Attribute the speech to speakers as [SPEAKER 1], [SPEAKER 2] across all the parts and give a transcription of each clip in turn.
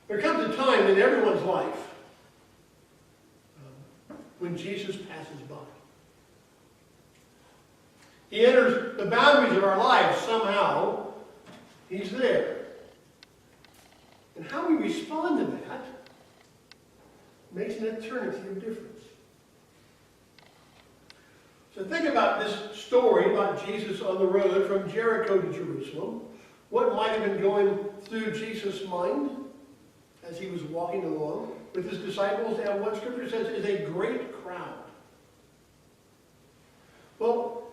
[SPEAKER 1] There comes a time in everyone's life when Jesus passes by. He enters the boundaries of our lives somehow. He's there. And how we respond to that makes an eternity of difference. So think about this story about Jesus on the road from Jericho to Jerusalem. What might have been going through Jesus' mind as he was walking along with his disciples, and what Scripture says is a great crowd. Well,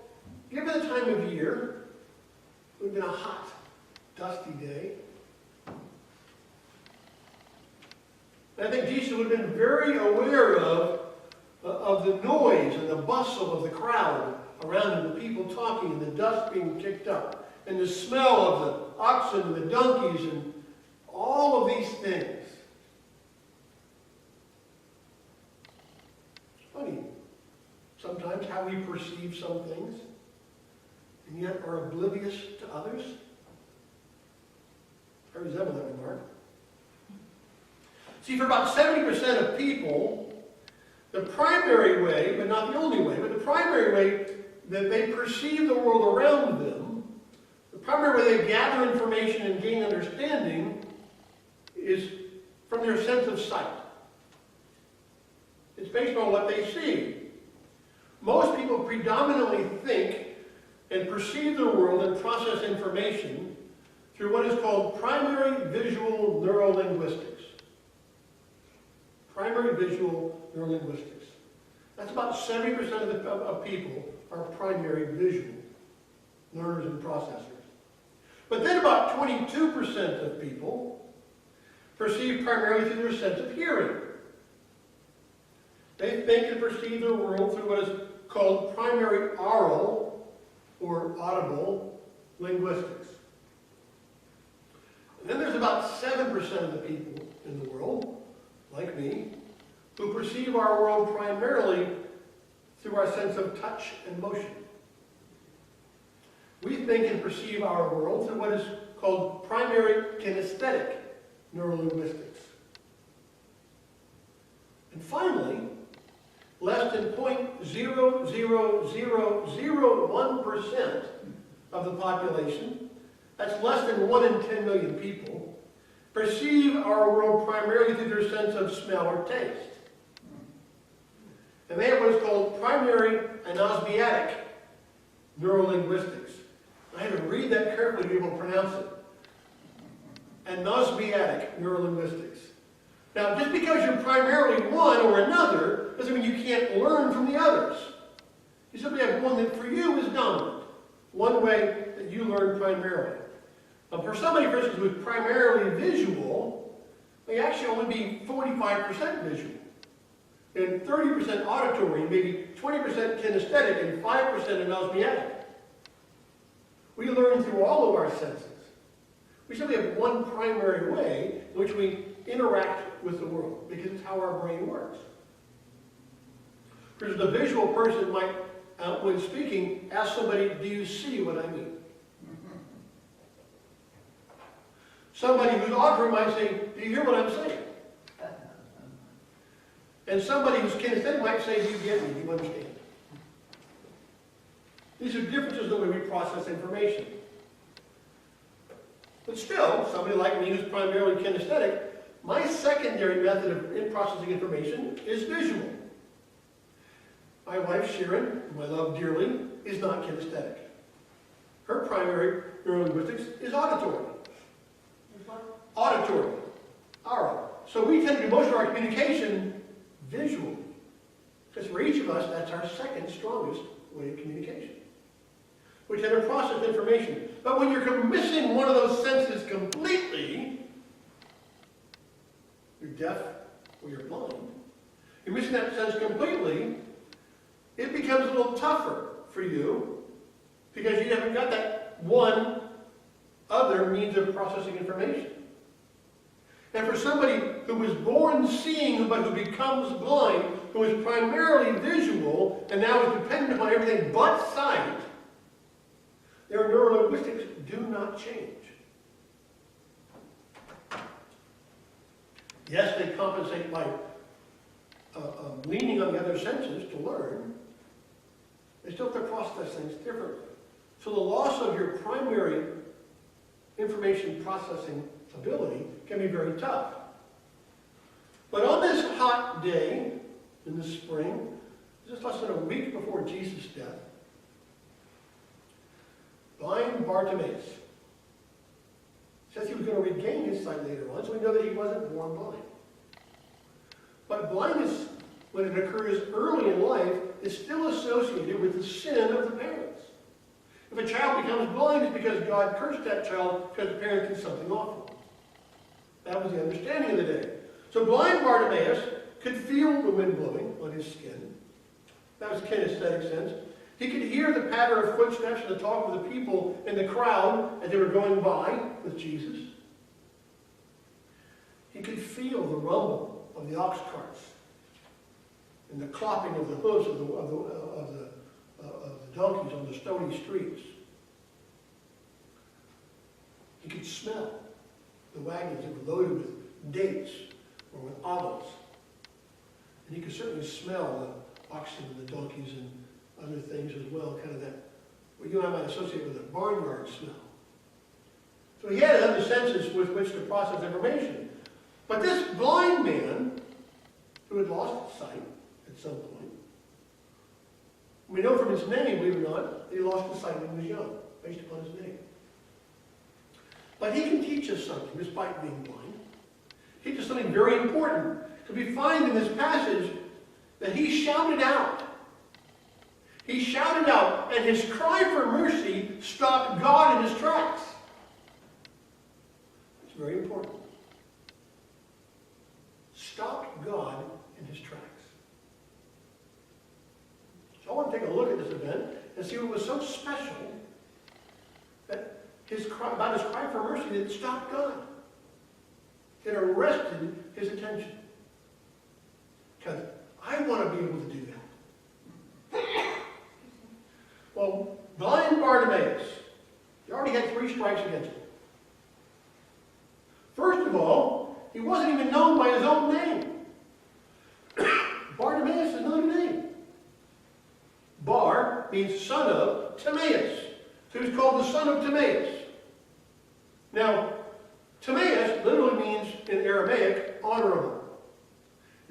[SPEAKER 1] given the time of year, it would have been a hot, dusty day. And I think Jesus would have been very aware of the noise and the bustle of the crowd around him, the people talking and the dust being kicked up, and the smell of the oxen and the donkeys and all of these things. It's funny sometimes how we perceive some things and yet are oblivious to others. I resemble that remark. See, for about 70% of people, the primary way, but not the only way, but the primary way that they perceive the world around them, the primary way they gather information and gain understanding is from their sense of sight. It's based on what they see. Most people predominantly think and perceive the world and process information through what is called primary visual neurolinguistics. Primary visual neurolinguistics. That's about 70% of people are primary visual learners and processors. But then about 22% of people perceive primarily through their sense of hearing. They think and perceive their world through what is called primary aural or audible linguistics. And then there's about 7% of the people in the world, like me, who perceive our world primarily through our sense of touch and motion. We think and perceive our world through what is called primary kinesthetic neurolinguistics. And finally, less than 0.00001% of the population, that's less than 1 in 10 million people, perceive our world primarily through their sense of smell or taste. And they have what is called primary anosmiatic neurolinguistics. I had to read that carefully to be able to pronounce it. Anosmiatic neurolinguistics. Now, just because you're primarily one or another doesn't mean you can't learn from the others. You simply have one that for you is dominant. One way that you learn primarily. For somebody, for instance, who's primarily visual, they actually only be 45% visual, and 30% auditory, and maybe 20% kinesthetic, and 5% anosmiatic. We learn through all of our senses. We simply have one primary way in which we interact with the world, because it's how our brain works. Because the visual person might, when speaking, ask somebody, do you see what I mean? Somebody who's auditory might say, do you hear what I'm saying? And somebody who's kinesthetic might say, do you get me? Do you understand? These are differences in the way we process information. But still, somebody like me who's primarily kinesthetic, my secondary method in processing information is visual. My wife, Sharon, whom I love dearly, is not kinesthetic. Her primary neurolinguistics is auditory. Auditory. Aural. So we tend to do most of our communication visually. Because for each of us, that's our second strongest way of communication. We tend to process information. But when you're missing one of those senses completely, you're deaf or you're blind, you're missing that sense completely, it becomes a little tougher for you because you haven't got that one other means of processing information. And for somebody who was born seeing but who becomes blind, who is primarily visual and now is dependent upon everything but sight, their neurolinguistics do not change. Yes, they compensate by leaning on the other senses to learn. They still have to process things differently. So the loss of your primary information processing ability can be very tough. But on this hot day in the spring, just less than a week before Jesus' death, blind Bartimaeus says he was going to regain his sight later on, so we know that he wasn't born blind. But blindness, when it occurs early in life, is still associated with the sin of the parents. If a child becomes blind, it's because God cursed that child because the parents did something awful. That was the understanding of the day. So blind Bartimaeus could feel the wind blowing on his skin. That was kinesthetic sense. He could hear the patter of footsteps and the talk of the people in the crowd as they were going by with Jesus. He could feel the rumble of the ox carts and the clopping of the hooves of the donkeys on the stony streets. He could smell the wagons that were loaded with dates or with olives. And he could certainly smell the oxen and the donkeys and other things as well, kind of that, what you and I might associate with a barnyard smell. So he had other senses with which to process information. But this blind man, who had lost his sight at some point, we know from his name, believe it or not, that he lost his sight when he was young, based upon his name. But he can teach us something, despite being blind. He teaches something very important. Because we find in this passage that he shouted out. He shouted out, and his cry for mercy stopped God in his tracks. It's very important. Stopped God in his tracks. So I want to take a look at this event and see what was so special that about his cry for mercy that it stopped God. It arrested his attention. Because I want to be able to do that. Well, blind Bartimaeus, he already had 3 strikes against him. First of all, he wasn't even known by his own name. Bartimaeus is another name. Bar means son of Timaeus. So he was called the son of Timaeus. Now, Timaeus literally means in Aramaic, honorable.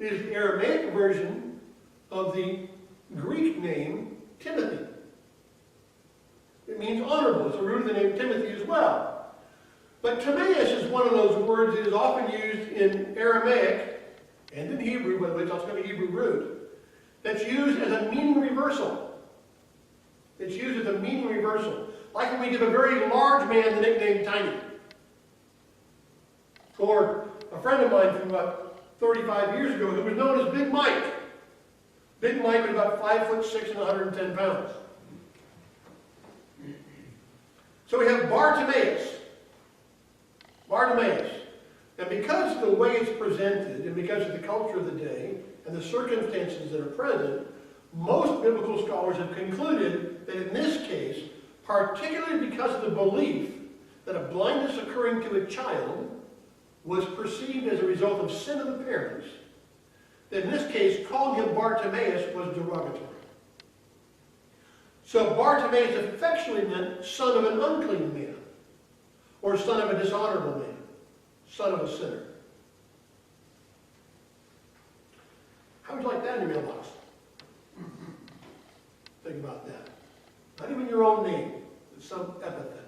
[SPEAKER 1] It is the Aramaic version of the Greek name Timothy. It means honorable. It's the root of the name Timothy as well. But Timaeus is one of those words that is often used in Aramaic and in Hebrew, by the way, it's also got a Hebrew root, that's used as a meaning reversal. It's used as a meaning reversal. Like when we give a very large man the nickname Tiny. Or a friend of mine from about 35 years ago who was known as Big Mike. Big Mike was about 5'6" and 110 pounds. So we have Bartimaeus. Bartimaeus. And because of the way it's presented, and because of the culture of the day, and the circumstances that are present, most biblical scholars have concluded that in this case, particularly because of the belief that a blindness occurring to a child was perceived as a result of sin of the parents, that in this case, calling him Bartimaeus was derogatory. So Bartimaeus affectionately meant son of an unclean man, or son of a dishonorable man, son of a sinner. How would you like that in your mailbox? Think about that. Not even your own name, but some epithet.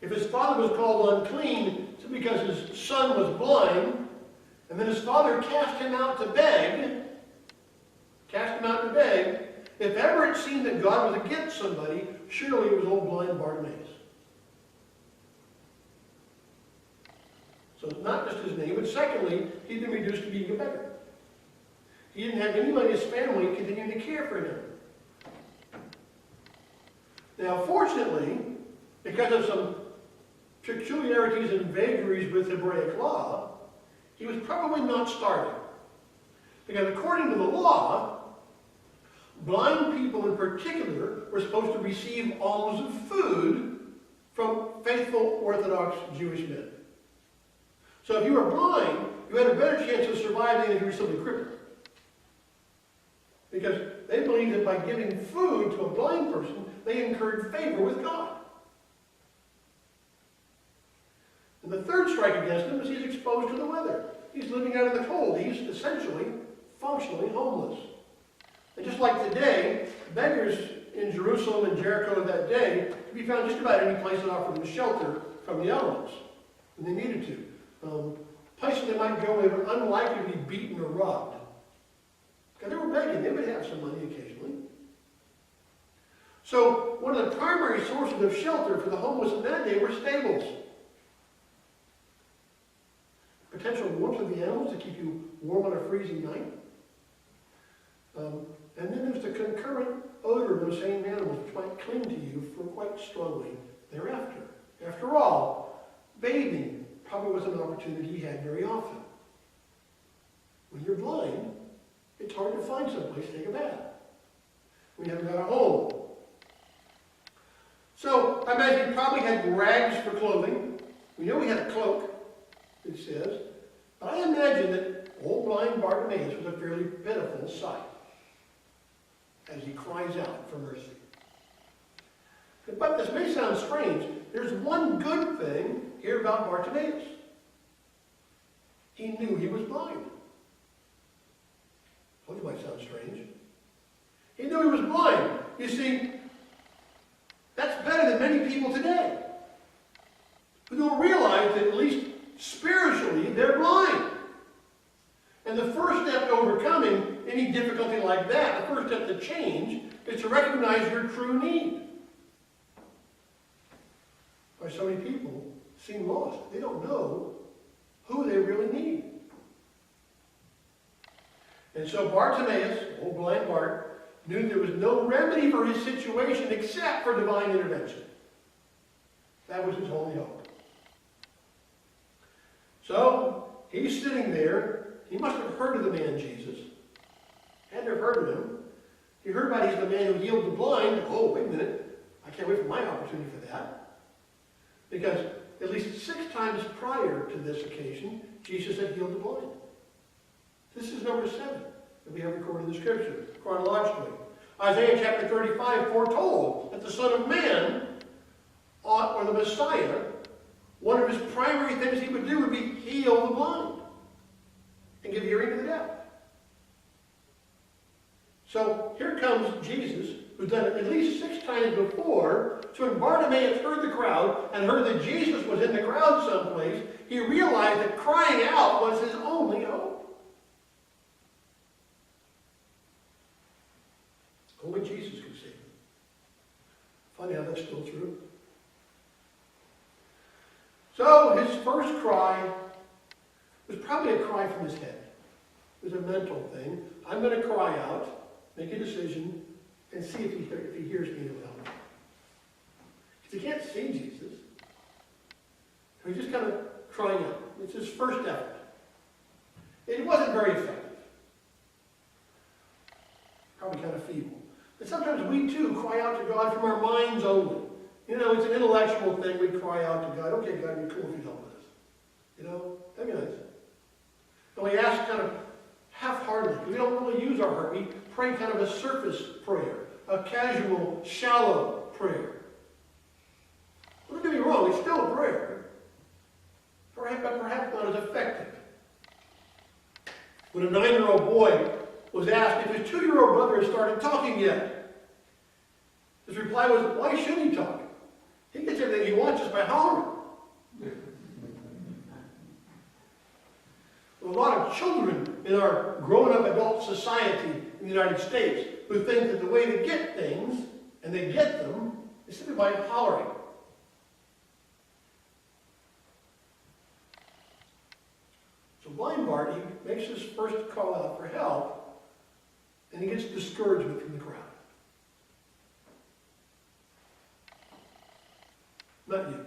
[SPEAKER 1] If his father was called unclean, it's because his son was blind, and then his father cast him out to beg, if ever it seemed that God was against somebody, surely it was old blind Bartimaeus. So it's not just his name, but secondly, he'd been reduced to being a beggar. He didn't have anybody in his family continuing to care for him. Now, fortunately, because of some peculiarities and vagaries with Hebraic law, he was probably not starving. Because according to the law, blind people in particular were supposed to receive alms of food from faithful Orthodox Jewish men. So if you were blind, you had a better chance of surviving than if you were simply crippled. Because they believed that by giving food to a blind person, they incurred favor with God. And the third strike against him is he's exposed to the weather. He's living out in the cold. He's essentially, functionally homeless. And just like today, beggars in Jerusalem and Jericho that day could be found just about any place that offered them shelter from the elements when they needed to. Places they might go, they were unlikely to be beaten or robbed. Because they were begging, they would have some money occasionally. So one of the primary sources of shelter for the homeless in that day were stables. Potential warmth of the animals to keep you warm on a freezing night. And then there's the concurrent odor of those same animals which might cling to you for quite strongly thereafter. After all, bathing probably wasn't an opportunity you had very often. When you're blind, it's hard to find someplace to take a bath. We haven't got a home. So I imagine he probably had rags for clothing. We know he had a cloak, it says. But I imagine that old blind Bartimaeus was a fairly pitiful sight as he cries out for mercy. But this may sound strange. There's one good thing here about Bartimaeus. He knew he was blind. Well, it might sound strange. He knew he was blind. You see, that's better than many people today who don't realize that at least spiritually they're blind. And the first step to overcoming any difficulty like that, the first step to change, is to recognize your true need. Why so many people seem lost. They don't know who they really need. And so Bartimaeus, old blind Bart, knew there was no remedy for his situation except for divine intervention. That was his only hope. So he's sitting there. He must have heard of the man Jesus. Had to have heard of him. He heard about he's the man who healed the blind. Oh, wait a minute. I can't wait for my opportunity for that. Because at least 6 times prior to this occasion, Jesus had healed the blind. This is number 7 that we have recorded in the Scripture, chronologically. Isaiah chapter 35 foretold that the Son of Man, or the Messiah, one of his primary things he would do would be heal the blind and give hearing to the deaf. So here comes Jesus, who's done it at least 6 times before. So when Bartimaeus heard the crowd and heard that Jesus was in the crowd someplace, he realized that crying out was his only hope. Only Jesus could save him. Funny how that's still true. So his first cry was probably a cry from his head. It was a mental thing. I'm going to cry out, make a decision, and see if he hears me and will help me. Because he can't see Jesus. So he's just kind of crying out. It's his first effort. It wasn't very effective. Probably kind of feeble. And sometimes we too cry out to God from our minds only. You know, it's an intellectual thing. We cry out to God. Okay, God, you're cool if you help us. You know, that'd be nice. And we ask kind of half-heartedly. We don't really use our heart. We pray kind of a surface prayer, a casual, shallow prayer. Well, don't get me wrong, it's still a prayer, but perhaps not as effective. When a 9-year-old boy was asked if his 2-year-old brother had started talking yet, his reply was, why should he talk? He gets everything he wants just by hollering. A lot of children in our grown-up adult society in the United States who think that the way to get things, and they get them, is simply by hollering. So blind Bart, he makes his first call out for help, and he gets discouragement from the crowd. Not you.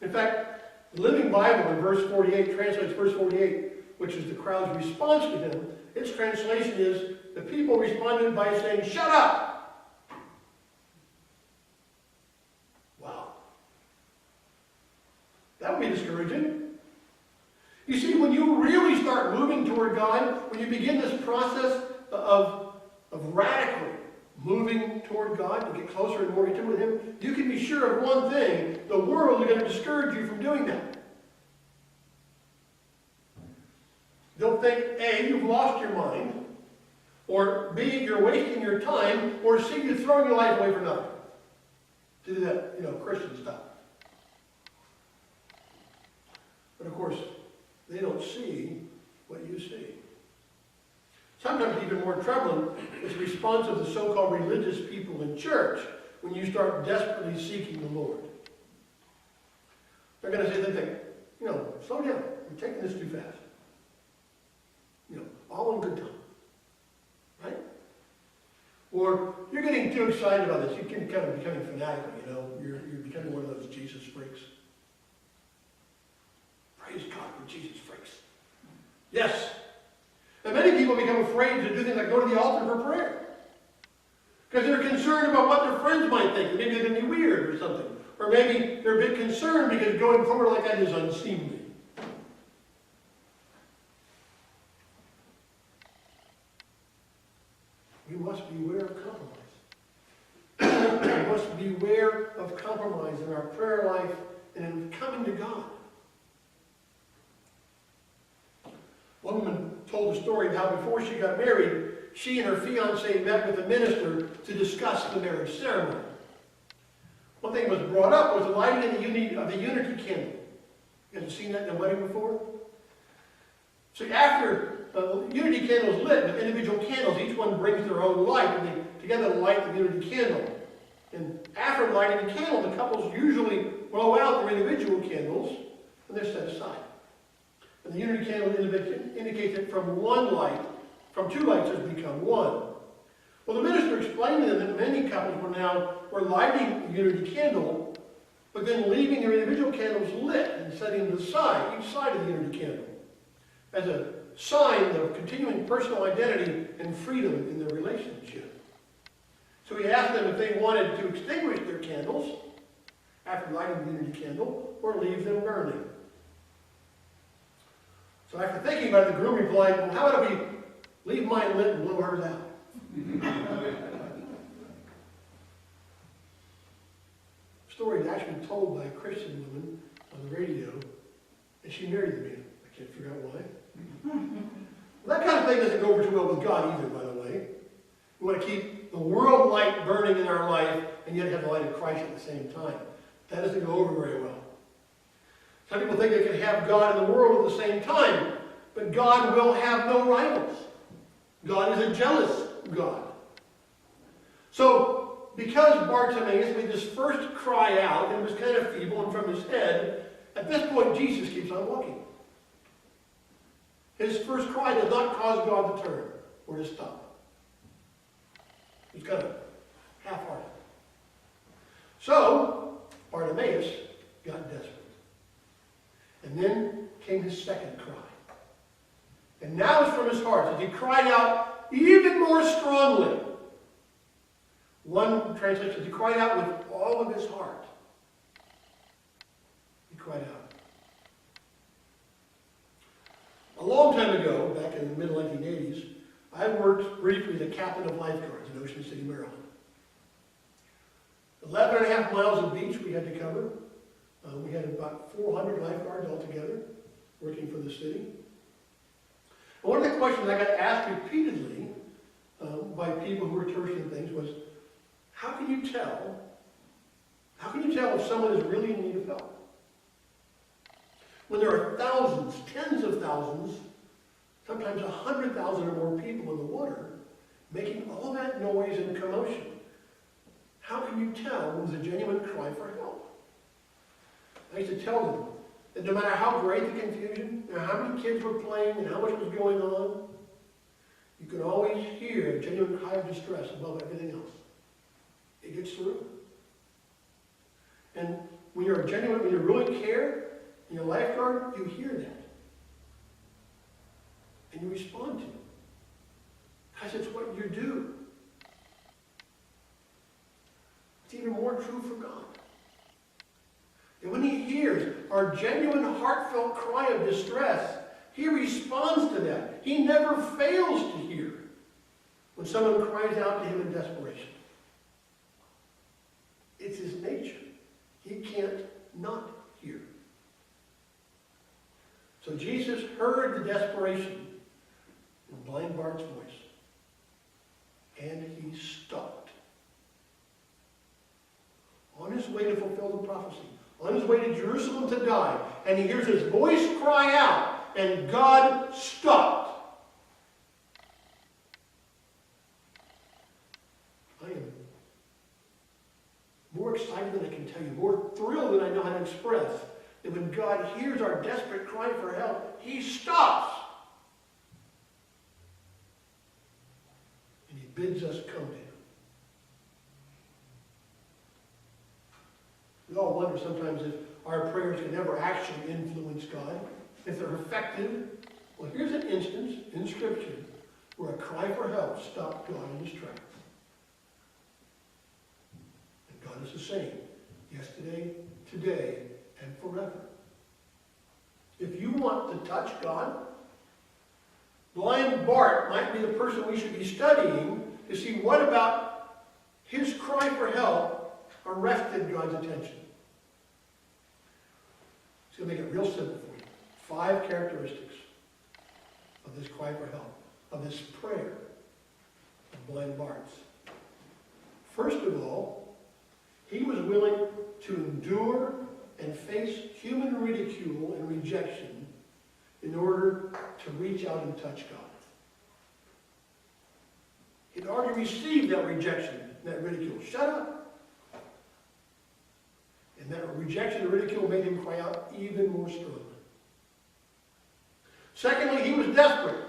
[SPEAKER 1] In fact, the Living Bible in verse 48 translates verse 48, which is the crowd's response to him. Its translation is, the people responded by saying, shut up! Wow. That would be discouraging. start moving toward God, when you begin this process of radically moving toward God, to get closer and more intimate with Him, you can be sure of one thing: the world is going to discourage you from doing that. They'll think, A, you've lost your mind, or B, you're wasting your time, or C, you're throwing your life away for nothing. To do that, Christian stuff. But of course, they don't see what you see. Sometimes even more troubling is the response of the so-called religious people in church when you start desperately seeking the Lord. They're going to say things like, slow down, you're taking this too fast. All in good time. Right? Or you're getting too excited about this. You can kind of becoming fanatical, You're becoming one of those Jesus freaks. Praise God for Jesus freaks. Yes. And many people become afraid to do things like go to the altar for prayer. Because they're concerned about what their friends might think. Maybe they're going to be weird or something. Or maybe they're a bit concerned because going forward like that is unseemly. We must beware of compromise. We must beware of compromise in our prayer life and in coming to God. One woman told a story of how before she got married, she and her fiancé met with a minister to discuss the marriage ceremony. One thing that was brought up was the lighting of the unity candle. You guys seen that in a wedding before? So after the unity candle is lit with individual candles, each one brings their own light, and they together light the unity candle. And after lighting the candle, the couples usually blow out their individual candles, and they're set aside. And the unity candle indicates that from two lights has become one. Well, the minister explained to them that many couples were lighting the unity candle, but then leaving their individual candles lit and setting them aside, each side of the unity candle, as a sign of continuing personal identity and freedom in their relationship. So he asked them if they wanted to extinguish their candles after lighting the unity candle or leave them burning. So after thinking about it, the groom replied, well, how about if we leave mine lit and blow hers out? The story is actually told by a Christian woman on the radio, and she married the man. I can't figure out why. Well, that kind of thing doesn't go over too well with God either, by the way. We want to keep the world light burning in our life and yet have the light of Christ at the same time. That doesn't go over very well. Some people think they can have God and the world at the same time, but God will have no rivals. God is a jealous God. So, because Bartimaeus made this first cry out and was kind of feeble and from his head, at this point Jesus keeps on walking. His first cry does not cause God to turn or to stop. He's kind of half-hearted. So, Bartimaeus got desperate. And then came his second cry. And now it's from his heart as he cried out even more strongly. One translation says he cried out with all of his heart. He cried out. A long time ago, back in the mid-1980s, I worked briefly as a captain of lifeguards in Ocean City, Maryland. 11.5 miles of beach we had to cover. We had about 400 lifeguards altogether working for the city. And one of the questions I got asked repeatedly by people who were tourists and things was, how can you tell if someone is really in need of help? When there are thousands, tens of thousands, sometimes 100,000 or more people in the water, making all that noise and commotion, how can you tell when there's a genuine cry for help? I used to tell them that no matter how great the confusion, no matter how many kids were playing and how much was going on, you can always hear a genuine cry of distress above everything else. It gets through. And when you're genuine, when you really care, in your lifeguard, you hear that. And you respond to it. Because it's what you do. It's even more true for God. And when he hears our genuine, heartfelt cry of distress, He responds to that. He never fails to hear when someone cries out to him in desperation. It's his nature. He can't not hear. So Jesus heard the desperation in blind Bart's voice, and he stopped. On his way to fulfill the prophecy, on his way to Jerusalem to die, and he hears his voice cry out, and God stopped. I am more excited than I can tell you, more thrilled than I know how to express, that when God hears our desperate cry for help, he stops. And he bids us come to him. We all wonder sometimes if our prayers can ever actually influence God, if they're effective. Well, here's an instance in Scripture where a cry for help stopped God in his tracks. And God is the same, yesterday, today, and forever. If you want to touch God, blind Bart might be the person we should be studying to see what about his cry for help arrested God's attention. It's going to make it real simple for you. 5 characteristics of this cry for help, of this prayer of blind Bart's. First of all, he was willing to endure and face human ridicule and rejection in order to reach out and touch God. He'd already received that rejection, that ridicule. Shut up! And that rejection and ridicule made him cry out even more strongly. Secondly, he was desperate.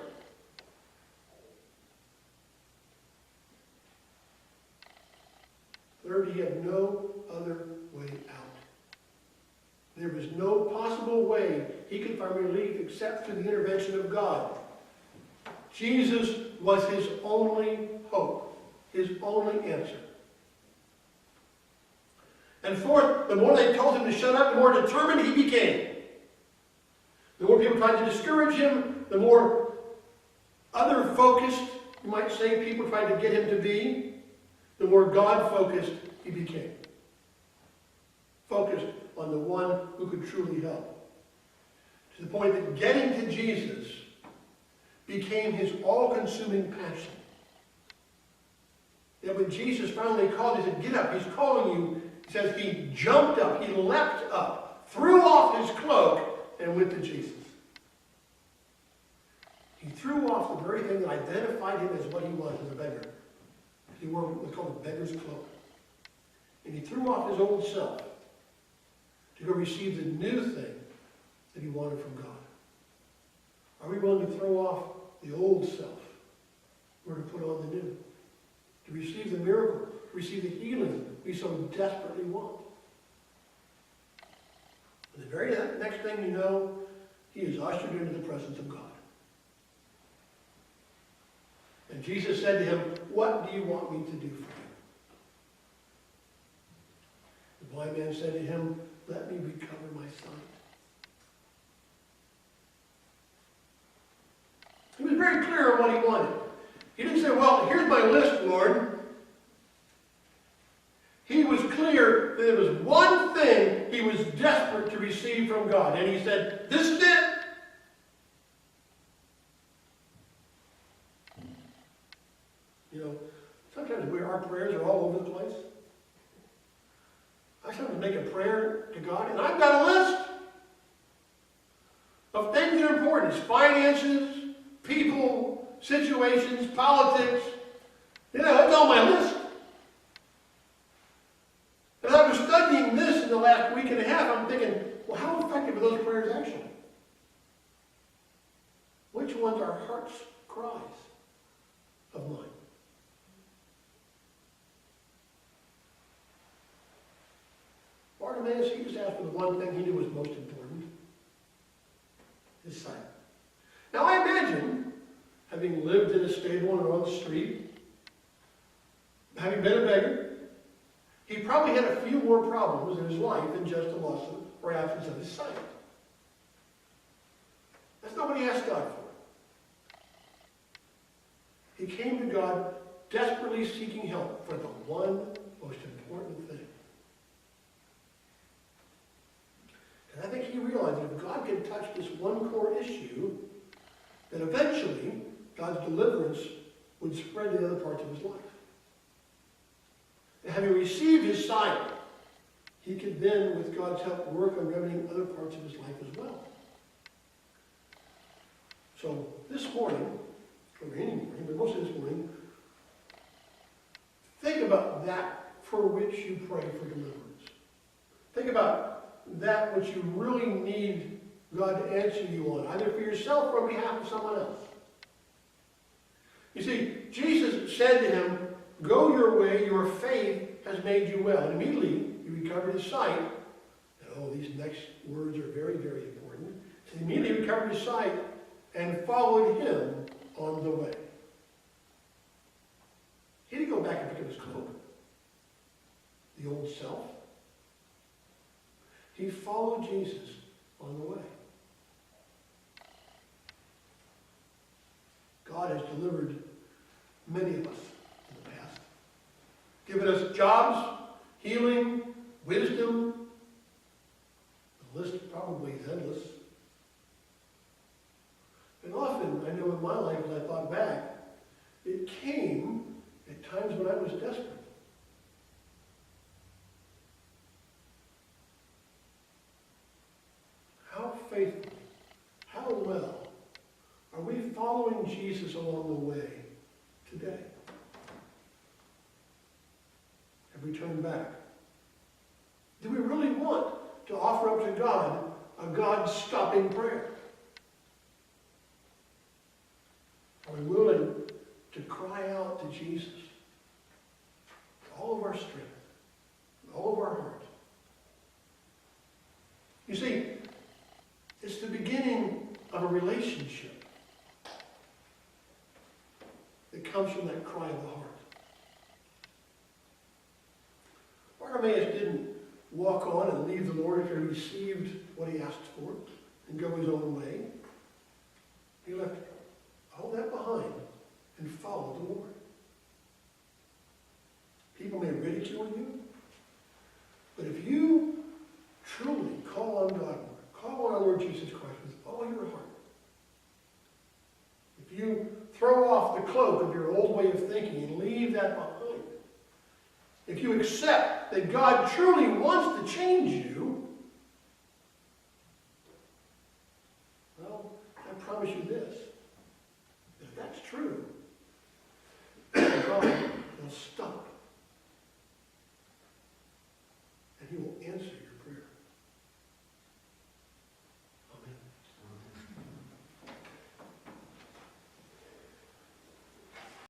[SPEAKER 1] Third, he had no other way out. There was no possible way he could find relief except through the intervention of God. Jesus was his only hope, his only answer. And fourth, the more they told him to shut up, the more determined he became. The more people tried to discourage him, the more other-focused, you might say, people tried to get him to be, the more God-focused he became. Focused on the one who could truly help. To the point that getting to Jesus became his all-consuming passion. That when Jesus finally called, he said, "Get up, he's calling you." He says he jumped up, he leapt up, threw off his cloak, and went to Jesus. He threw off the very thing that identified him as what he was, as a beggar. He wore what was called a beggar's cloak. And he threw off his old self to go receive the new thing that he wanted from God. Are we willing to throw off the old self or to put on the new? To receive the miracle, to receive the healing we so desperately want. And the very next thing you know, he is ushered into the presence of God. And Jesus said to him, "What do you want me to do for you?" The blind man said to him, "Let me recover my sight." He was very clear on what he wanted. He didn't say, "Well, here's my list, Lord." He was clear that there was one thing he was desperate to receive from God. And he said, "This is it." You know, sometimes our prayers are all over the place. I sometimes make a prayer to God, and I've got a list of things that are important. It's finances, people, situations, politics. You know, it's on my list. As I was studying this in the last week and a half, I'm thinking, well, how effective are those prayers actually? Which ones are heart's cries of mine? Bartimaeus, he just asked for the one thing he knew was most important. His sight. Now I imagine, having lived in a stable and on the street, having been a beggar, he probably had a few more problems in his life than just the loss of, or absence of his sight. That's not what he asked God for. He came to God desperately seeking help for the one most important thing. And I think he realized that if God could touch this one core issue, then eventually God's deliverance would spread to the other parts of his life. And having received his sight, he could then, with God's help, work on remedying other parts of his life as well. So this morning, or any morning, but mostly this morning, think about that for which you pray for deliverance. Think about that which you really need God to answer you on, either for yourself or on behalf of someone else. You see, Jesus said to him, "Go your way, your faith has made you well." And immediately he recovered his sight. And oh, these next words are very, very important. So he immediately recovered his sight and followed him on the way. He didn't go back and pick up his cloak, the old self. He followed Jesus on the way. God has delivered many of us in the past, given us jobs, healing, wisdom. The list probably is endless. And often, I know in my life, as I thought back, it came at times when I was desperate. How faithfully, how well are we following Jesus along the way today? Have we turned back? Do we really want to offer up to God a God-stopping prayer? Are we willing to cry out to Jesus with all of our strength, with all of our heart? You see, it's the beginning of a relationship that comes from that cry of the heart. Bartimaeus didn't walk on and leave the Lord after he received what he asked for and go his own way. He left all that behind and followed the Lord. People may ridicule you, but if you truly call on God, call on our Lord Jesus Christ with all your heart, if you throw off the cloak of your old way of thinking and leave that behind, if you accept that God truly wants to change you, well, I promise you this.